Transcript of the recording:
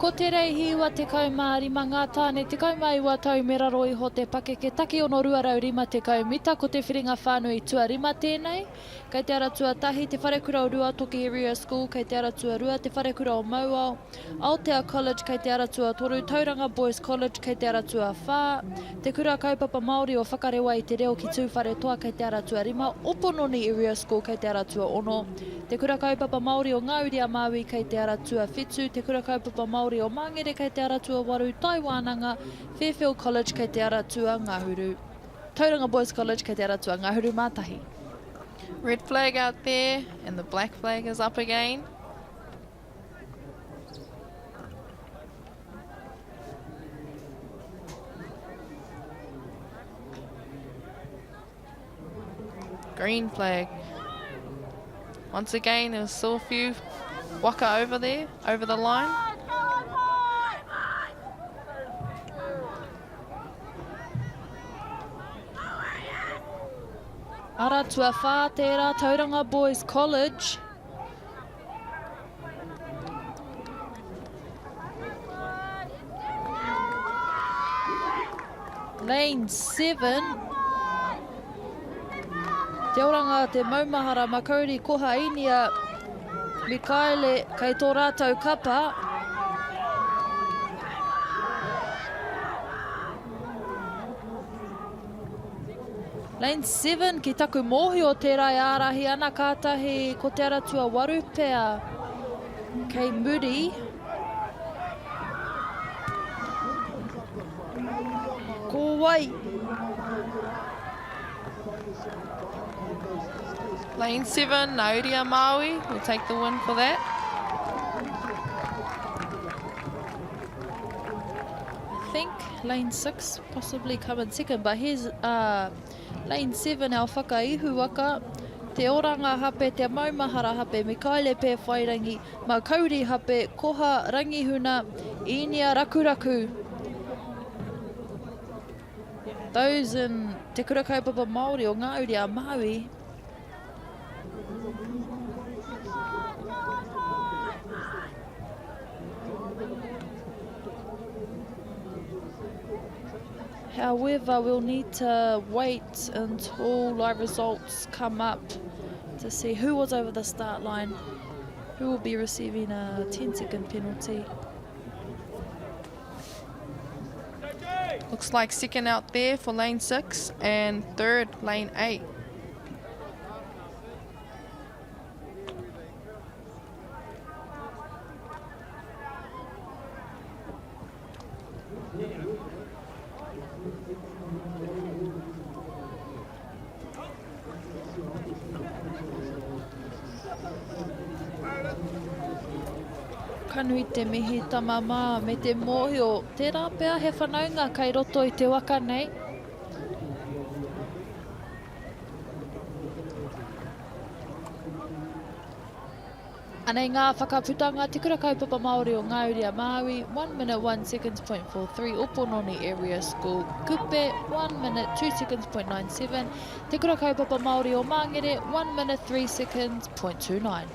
Ko te reihiwa te kaumārima ngā tāne te kaumaiwa tau me raro iho te pake ke take ono ruarau rima te kaumita ko te whiringa whānui tuarima tēnei. Kei te aratua tahi te wharekura o rua Toki Area School, kei te aratua rua te wharekura o Mauao, Aotea College, kei te aratua toru, Tauranga Boys College, kei te aratua whā, te kura kaupapa Māori o whakarewa i te reo ki tūwhare toa, kei te aratua rima, Opononi Area School, kei te aratua ono, te kura kaupapa Māori o Ngāuri a Māui, kei te aratua whetū, te kura kaupapa Māori o Māngere, kei te aratua waru, Taiwānanga, Fairfield College, kei te aratua Ngāhuru, Tauranga Boys College, kei te aratua Ngāhuru Mātahi. Red flag out there, and the black flag is up again. Green flag. Once again, there's still a few waka over there, over the line. Aratua whā tērā, Tauranga Boys College. Lane 7. Te oranga te maumahara makauri koha inia Mikaele kei tō rātou kapa. Lane 7 ki taku mohi o tērā e ārahi ana kātahi ko te aratua waru pea kei Muri. Ko wai. Lane 7, Māori a Māui will take the win for that. I think lane 6 possibly come in second, but here's lane 7 our whakaihu waka. Te oranga hape, te maumahara hape, Mikaele pē whairangi, Makauri hape, koha rangihuna, inia rakuraku. Those in te kura kaupapa Māori o Ngāuri a Māui. However, we'll need to wait until live results come up to see who was over the start line, who will be receiving a 10-second penalty. Looks like second out there for lane 6 and third lane 8. Kanui te mihi tamama me te mohi o tērā pēr he whanaunga kai roto I te waka nei. Anei ngā whakaputanga te kura kaupapa Māori o Ngāuri a Māui, 1 minute 1 seconds point 43, Opononi Area School, Kupe, 1 minute 2 seconds point 97, te kura kaupapa Māori o Māngere, 1 minute 3 seconds point 29.